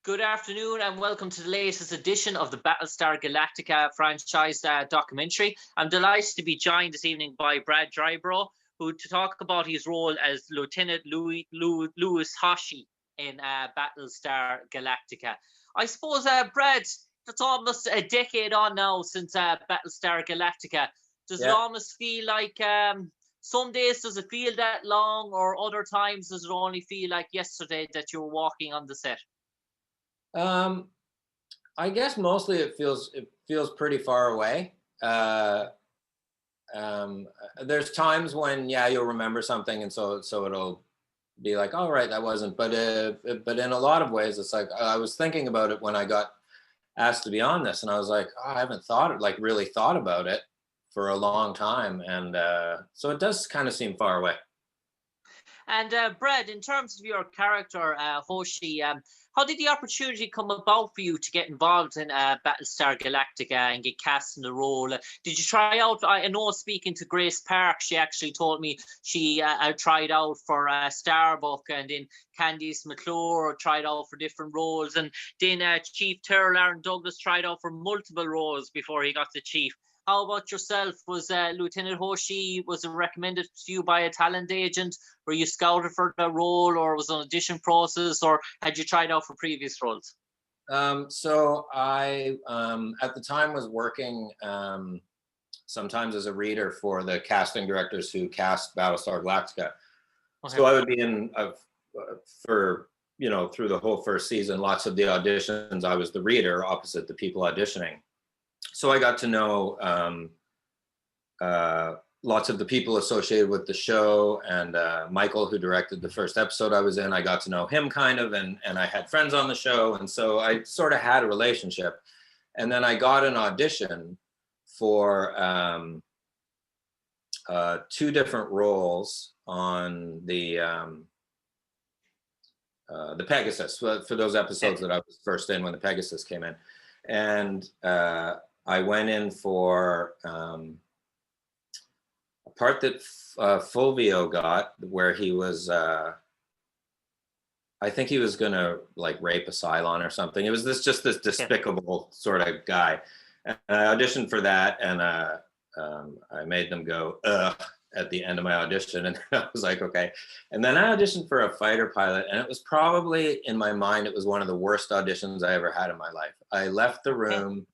Good afternoon and welcome to the latest edition of the Battlestar Galactica franchise documentary. I'm delighted to be joined this evening by Brad Dryborough, who to talk about his role as Lieutenant Lt Hoshi in Battlestar Galactica. I suppose, Brad, it's almost a decade on now since Battlestar Galactica. Does it almost feel like some days does it feel that long, or other times does it only feel like yesterday that you were walking on the set? I guess mostly it feels pretty far away. There's times when you'll remember something, and so it'll be like, all right, that wasn't. But in a lot of ways, it's like I was thinking about it when I got asked to be on this, and I was like, I haven't really thought about it for a long time, and so it does kind of seem far away. And Brad, in terms of your character, Hoshi, how did the opportunity come about for you to get involved in Battlestar Galactica and get cast in the role? Did you try out? I know, speaking to Grace Park, she actually told me she tried out for Starbuck, and then Candice McClure tried out for different roles, and then Chief Terrell Aaron Douglas tried out for multiple roles before he got the chief. How about yourself? Was Lieutenant Hoshi, was it recommended to you by a talent agent? Were you scouted for the role, or was it an audition process, or had you tried out for previous roles? So I, at the time, was working sometimes as a reader for the casting directors who cast Battlestar Galactica. Okay. So I would be in for through the whole first season, lots of the auditions, I was the reader opposite the people auditioning. So I got to know lots of the people associated with the show, and Michael, who directed the first episode I was in, I got to know him kind of, and I had friends on the show, and so I sort of had a relationship. And then I got an audition for 2 different roles on the Pegasus, for those episodes that I was first in when the Pegasus came in. And I went in for a part that Fulvio got, where he was, I think he was gonna like rape a Cylon or something. It was this despicable sort of guy. And I auditioned for that, and I made them go at the end of my audition, and I was like, okay. And then I auditioned for a fighter pilot, and it was probably, in my mind, it was one of the worst auditions I ever had in my life. I left the room,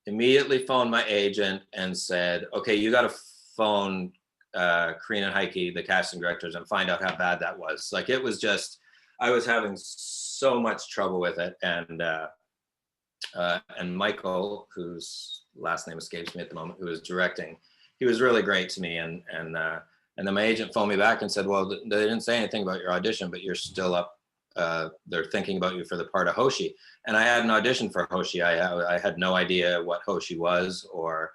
immediately phoned my agent and said, okay, you got to phone Karina and Heike, the casting directors, and find out how bad that was. Like, it was just, I was having so much trouble with it. And Michael, whose last name escapes me at the moment, who was directing, he was really great to me. And then my agent phoned me back and said, well, they didn't say anything about your audition, but you're still up. They're thinking about you for the part of Hoshi. And I had an audition for Hoshi. I had no idea what Hoshi was, or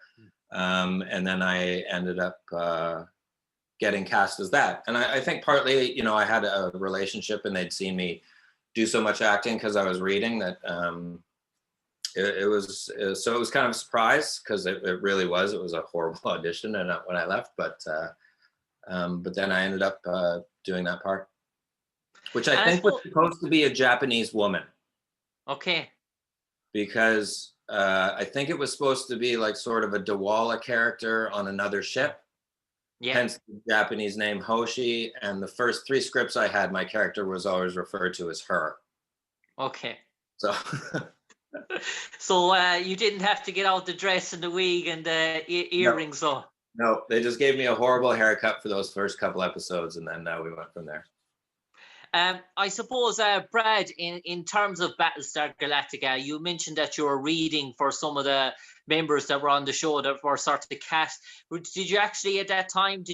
and then I ended up getting cast as that. And I think partly, I had a relationship, and they'd seen me do so much acting because I was reading that it was kind of a surprise, because it really was. It was a horrible audition, and when I left, but then I ended up doing that part, which I think was supposed to be a Japanese woman. Okay. Because I think it was supposed to be like sort of a Dawala character on another ship. Yeah. Hence the Japanese name Hoshi. And the first 3 scripts I had, my character was always referred to as her. Okay. So. So you didn't have to get out the dress and the wig and the earrings, though? No, they just gave me a horrible haircut for those first couple episodes, and then we went from there. I suppose, Brad, in terms of Battlestar Galactica, you mentioned that you were reading for some of the members that were on the show that were sort of the cast. Did you actually, at that time,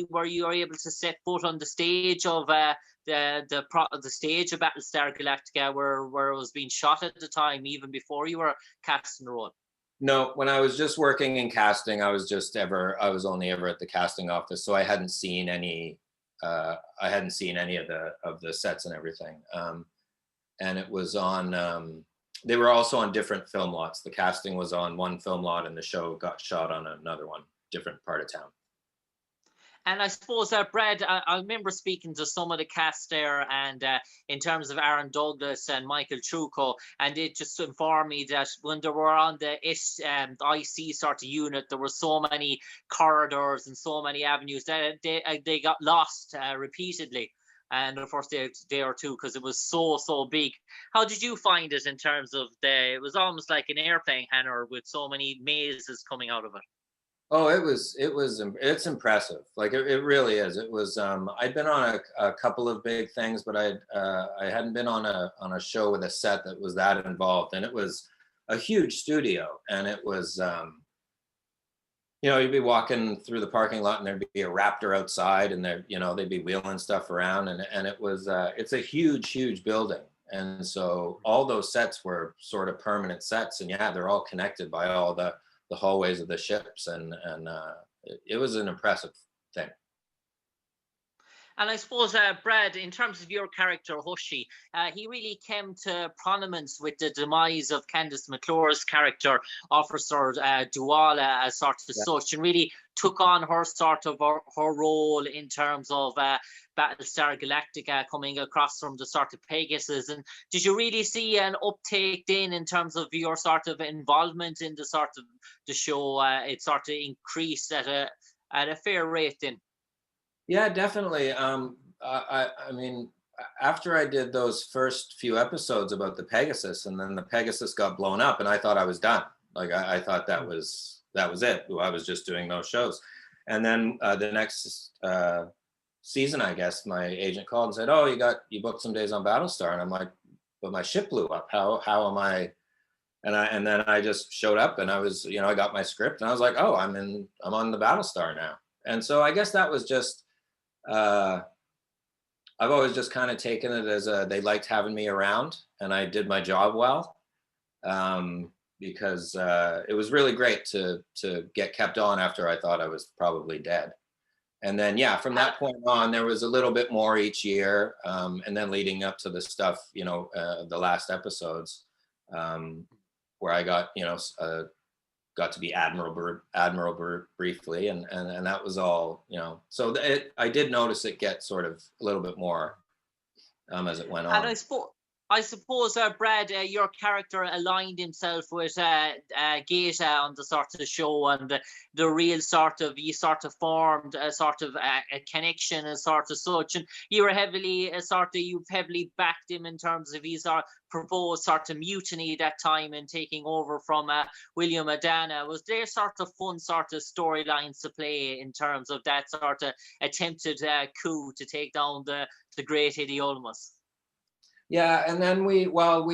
were you able to set foot on the stage of the stage of Battlestar Galactica where it was being shot at the time, even before you were cast in the role? No, when I was just working in casting, I was only ever at the casting office, so I hadn't seen any. I hadn't seen any of the sets and everything, and it was on. They were also on different film lots. The casting was on one film lot, and the show got shot on another one, different part of town. And I suppose, Brad, I remember speaking to some of the cast there, and in terms of Aaron Douglas and Michael Trucco, and they just informed me that when they were on the IC sort of unit, there were so many corridors and so many avenues that they got lost repeatedly. And the first day or two, because it was so big. How did you find it in terms of it was almost like an airplane hangar with so many mazes coming out of it? Oh, it's impressive. Like it really is. It was, I'd been on a couple of big things, but I hadn't been on a show with a set that was that involved. And it was a huge studio. And it was, you'd be walking through the parking lot and there'd be a raptor outside, and they'd be wheeling stuff around, and it was, it's a huge building. And so all those sets were sort of permanent sets, and yeah, they're all connected by all the hallways of the ships, and it was an impressive thing. And I suppose, Brad, in terms of your character, Hoshi, he really came to prominence with the demise of Candice McClure's character, Officer Duala, as sort of such, and really took on her sort of her role in terms of Battlestar Galactica, coming across from the sort of Pegasus. And did you really see an uptake then in terms of your sort of involvement in the sort of the show? It sort of increased at a fair rate then. Yeah, definitely. I mean, after I did those first few episodes about the Pegasus, and then the Pegasus got blown up, and I thought I was done. Like I thought that was it. I was just doing those shows. And then the next season, I guess, my agent called and said, "Oh, you booked some days on Battlestar," and I'm like, "But my ship blew up. How am I?" And then I just showed up, and I was, I got my script, and I was like, "Oh, I'm on the Battlestar now." And so I guess that was just. I've always just kind of taken it as they liked having me around, and I did my job well, because it was really great to get kept on after I thought I was probably dead. And then, yeah, from that point on, there was a little bit more each year, and then leading up to the stuff, the last episodes, where I got, got to be admiral briefly, and that was all, so I did notice it get sort of a little bit more as it went on. And I suppose, Brad, your character aligned himself with Gata on the sort of show, and the real sort of, you sort of formed a sort of a connection and sort of such, and you were heavily you've heavily backed him in terms of his proposed sort of mutiny that time and taking over from William Adana. Was there sort of fun sort of storylines to play in terms of that sort of attempted coup to take down the great Idiolmus? Yeah, and then we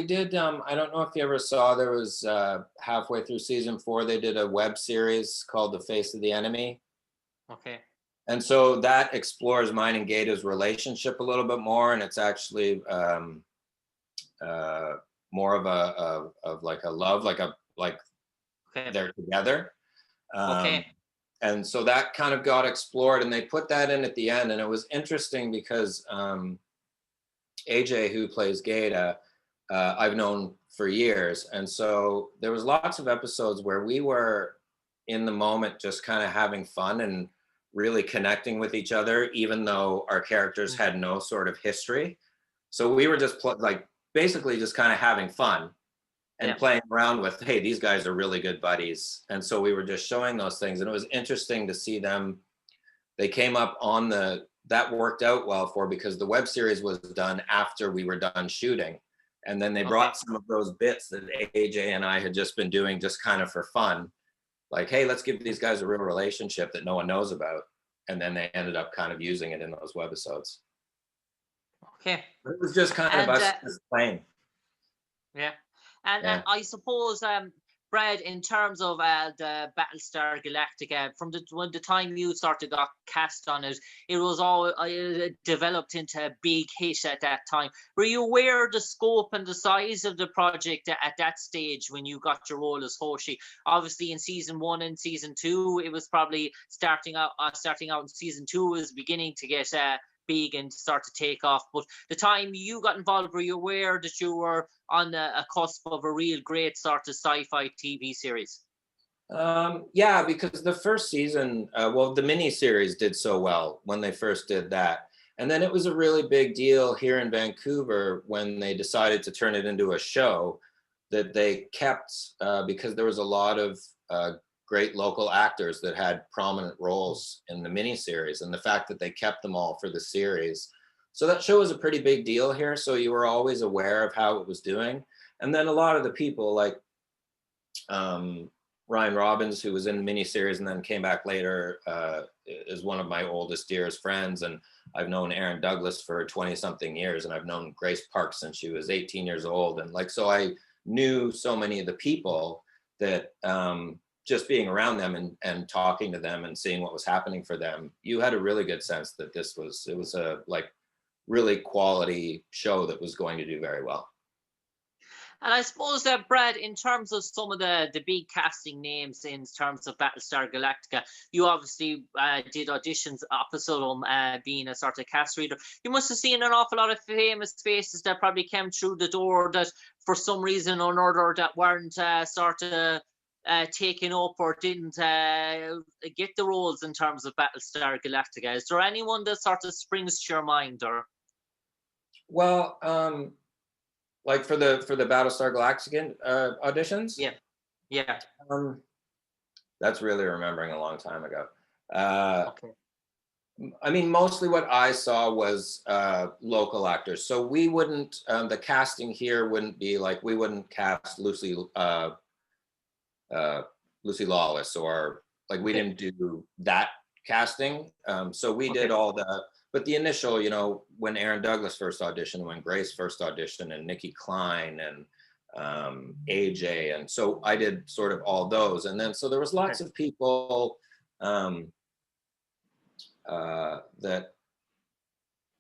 did, I don't know if you ever saw, there was halfway through season 4, they did a web series called The Face of the Enemy. Okay. And so that explores mine and Gata's relationship a little bit more, and it's actually more of like a love, like okay. They're together. Okay. And so that kind of got explored, and they put that in at the end, and it was interesting because AJ, who plays Gata, I've known for years. And so there was lots of episodes where we were in the moment just kind of having fun and really connecting with each other, even though our characters had no sort of history. So we were just basically just kind of having fun and playing around with, hey, these guys are really good buddies. And so we were just showing those things. And it was interesting to see them. They came up on that worked out well because the web series was done after we were done shooting. And then they brought some of those bits that AJ and I had just been doing just kind of for fun. Like, hey, let's give these guys a real relationship that no one knows about. And then they ended up kind of using it in those webisodes. Okay. But it was just kind of us just playing. Yeah. And I suppose, Brad, in terms of the Battlestar Galactica, from when the time you sort of got cast on it, it was all developed into a big hit at that time. Were you aware of the scope and the size of the project at that stage when you got your role as Hoshi? Obviously, in season 1 and season 2, it was probably starting out in season 2 was beginning to get big and start to take off. But the time you got involved, were you aware that you were on a cusp of a real great sort of sci-fi TV series? Yeah, because the first season, well, the mini series did so well when they first did that. And then it was a really big deal here in Vancouver when they decided to turn it into a show that they kept, because there was a lot of great local actors that had prominent roles in the mini series, and the fact that they kept them all for the series. So that show was a pretty big deal here. So you were always aware of how it was doing. And then a lot of the people like, Ryan Robbins, who was in the miniseries and then came back later, is one of my oldest, dearest friends. And I've known Aaron Douglas for 20 something years. And I've known Grace Park since she was 18 years old. And like, so I knew so many of the people that just being around them and talking to them and seeing what was happening for them, you had a really good sense that it was a like really quality show that was going to do very well. And I suppose that, Brad, in terms of some of the big casting names in terms of Battlestar Galactica, you obviously did auditions opposite them, being a sort of cast reader. You must have seen an awful lot of famous faces that probably came through the door that, for some reason or another, that weren't sort of taken up or didn't get the roles in terms of Battlestar Galactica. Is there anyone that sort of springs to your mind, or? Well, like for the Battlestar Galactica auditions? Yeah, yeah. That's really remembering a long time ago. Okay. I mean, mostly what I saw was local actors. So we wouldn't, the casting here wouldn't be like, we wouldn't cast Lucy Lawless, or like we didn't do that casting. So we did all the, but the initial, you know, when Aaron Douglas first auditioned, when Grace first auditioned, and Nikki Klein and AJ, and so I did sort of all those. And then so there was lots of people that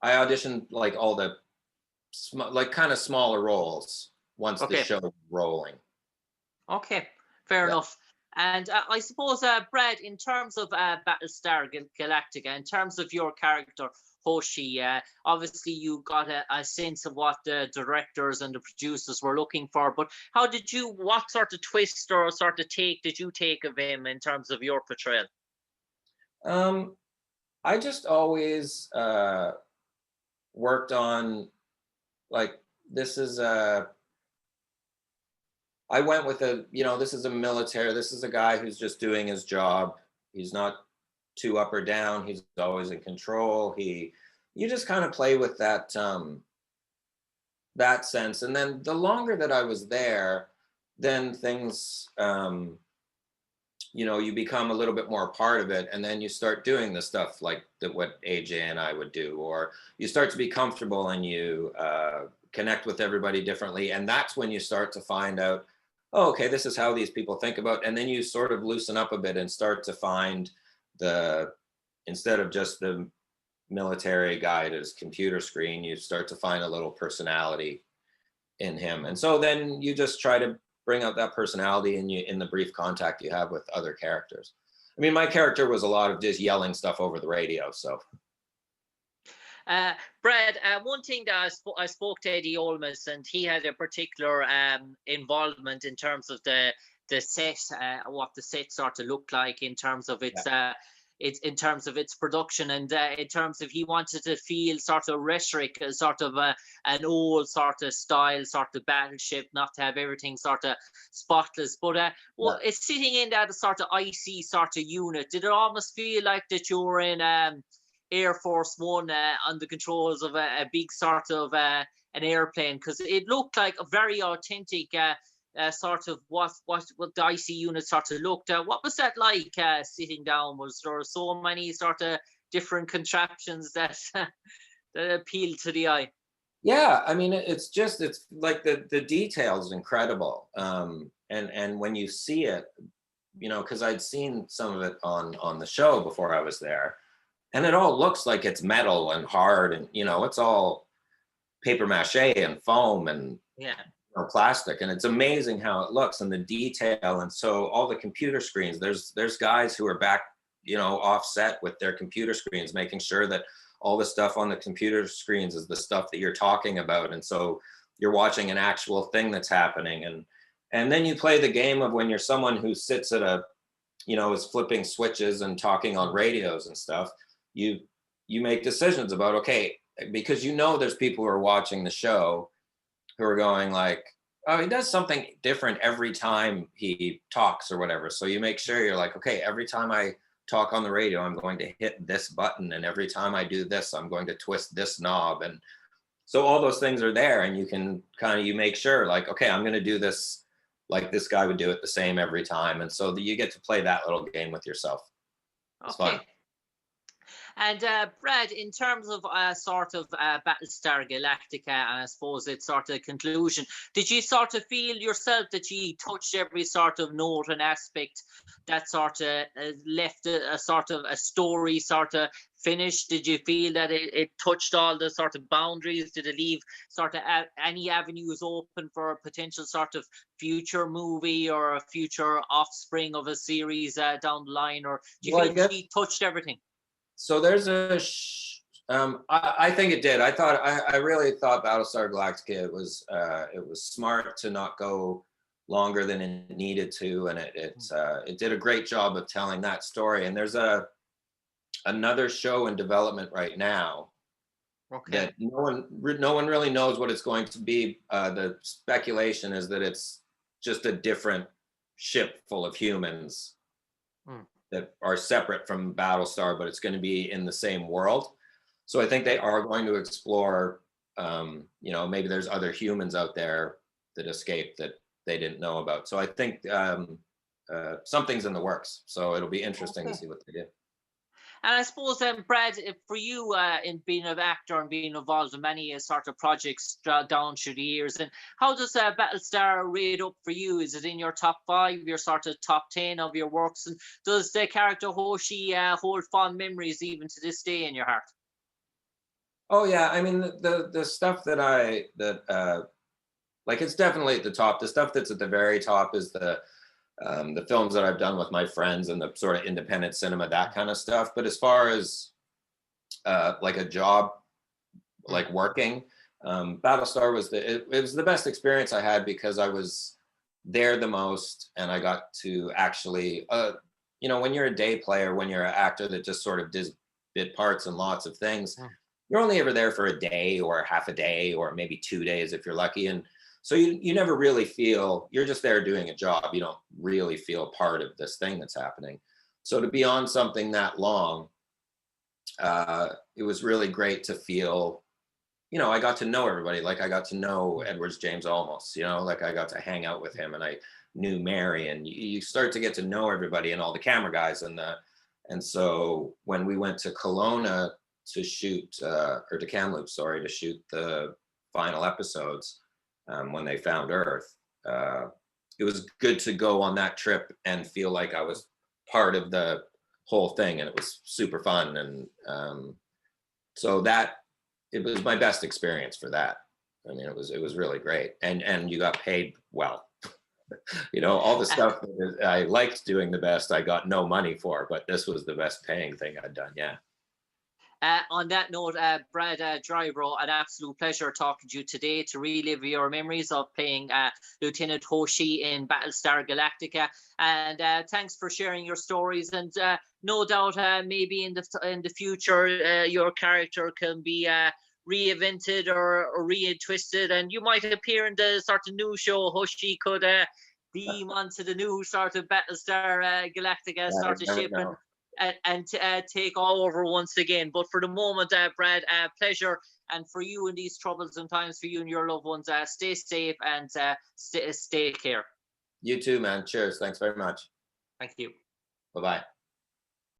I auditioned, like all the like kind of smaller roles once the show was rolling. Okay, fair enough. And I suppose, Brad, in terms of Battlestar Galactica, in terms of your character, Hoshi, obviously you got a sense of what the directors and the producers were looking for, but what sort of twist or sort of take did you take of him in terms of your portrayal? I just always worked on, like, this is I went with this is a military, this is a guy who's just doing his job. He's not too up or down. He's always in control. You just kind of play with that, that sense. And then the longer that I was there, then things, you become a little bit more a part of it. And then you start doing the stuff like what AJ and I would do, or you start to be comfortable and you connect with everybody differently. And that's when you start to find out, oh, okay, this is how these people think about. And then you sort of loosen up a bit and start to find instead of just the military guy at his computer screen, you start to find a little personality in him. And so then you just try to bring out that personality in the brief contact you have with other characters. I mean, my character was a lot of just yelling stuff over the radio, so. Brad, one thing that I spoke to Eddie Olmos, and he had a particular involvement in terms of the set, what the set sort of looked like in terms of its in terms of its production, and in terms of he wanted to feel sort of rhetoric, sort of an old sort of style, sort of battleship, not to have everything sort of spotless. But well, it's sitting in that sort of icy sort of unit. Did it almost feel like that you were in Air Force One on the controls of a big sort of an airplane? Because it looked like a very authentic sort of what the IC unit sort of looked at. What was that like sitting down? Was there so many sort of different contraptions that that appealed to the eye? Yeah, I mean, it's like the detail is incredible. And when you see it, because I'd seen some of it on the show before I was there, and it all looks like it's metal and hard, and it's all paper mache and foam and plastic, and it's amazing how it looks and the detail. And so all the computer screens, there's guys who are back offset with their computer screens, making sure that all the stuff on the computer screens is the stuff that you're talking about, and so you're watching an actual thing that's happening. And then you play the game of when you're someone who sits at a is flipping switches and talking on radios and stuff, you make decisions about, okay, because there's people who are watching the show who are going like, oh, he does something different every time he talks or whatever. So you make sure you're like, okay, every time I talk on the radio, I'm going to hit this button. And every time I do this, I'm going to twist this knob. And so all those things are there, and you can you make sure like, okay, I'm going to do this like this guy would do it the same every time. And so you get to play that little game with yourself. It's fun. And Brad, in terms of Battlestar Galactica, and I suppose it's sort of conclusion, did you sort of feel yourself that you touched every sort of note and aspect that sort of left a sort of a story sort of finished? Did you feel that it touched all the sort of boundaries? Did it leave sort of any avenues open for a potential sort of future movie or a future offspring of a series down the line? Or do you feel she touched everything? So there's I think it did. I really thought Battlestar Galactica, it was smart to not go longer than it needed to, and it did a great job of telling that story. And there's another show in development right now that no one really knows what it's going to be. The speculation is that it's just a different ship full of humans that are separate from Battlestar, but it's going to be in the same world. So I think they are going to explore, maybe there's other humans out there that escaped that they didn't know about. So I think something's in the works. So it'll be interesting to see what they do. And I suppose then, Brad, for you in being an actor and being involved in many sort of projects down through the years, and how does Battlestar rate up for you? Is it in your top 5, your sort of top 10 of your works? And does the character Hoshi hold fond memories even to this day in your heart? Oh yeah, I mean the stuff that it's definitely at the top. The stuff that's at the very top is the films that I've done with my friends and the sort of independent cinema, that kind of stuff. But as far as like a job, like working, Battlestar was it was the best experience I had because I was there the most, and I got to actually, when you're a day player, when you're an actor that just sort of does bit parts and lots of things, you're only ever there for a day or half a day or maybe 2 days if you're lucky. And so you never really feel, you're just there doing a job. You don't really feel part of this thing that's happening. So to be on something that long, it was really great to feel, I got to know everybody. Like I got to know Edwards James Olmos, like I got to hang out with him, and I knew Mary, and you start to get to know everybody and all the camera guys. And so when we went to Kelowna to shoot, or to Kamloops, sorry, to shoot the final episodes, when they found Earth, it was good to go on that trip and feel like I was part of the whole thing, and it was super fun. And so that it was my best experience for that. I mean, it was really great, and you got paid well. All the stuff that I liked doing the best, I got no money for, but this was the best paying thing I'd done. Yeah. On that note, Brad Dryborough, an absolute pleasure talking to you today to relive your memories of playing Lt Hoshi in Battlestar Galactica. And thanks for sharing your stories. And no doubt, maybe in the future, your character can be reinvented or retwisted, and you might appear in the sort of new show. Hoshi could beam onto the new sort of Battlestar Galactica sort of ship and take all over once again. But for the moment, Brad, pleasure. And for you in these troublesome times, for you and your loved ones, stay safe and stay care. You too, man. Cheers. Thanks very much. Thank you. Bye-bye.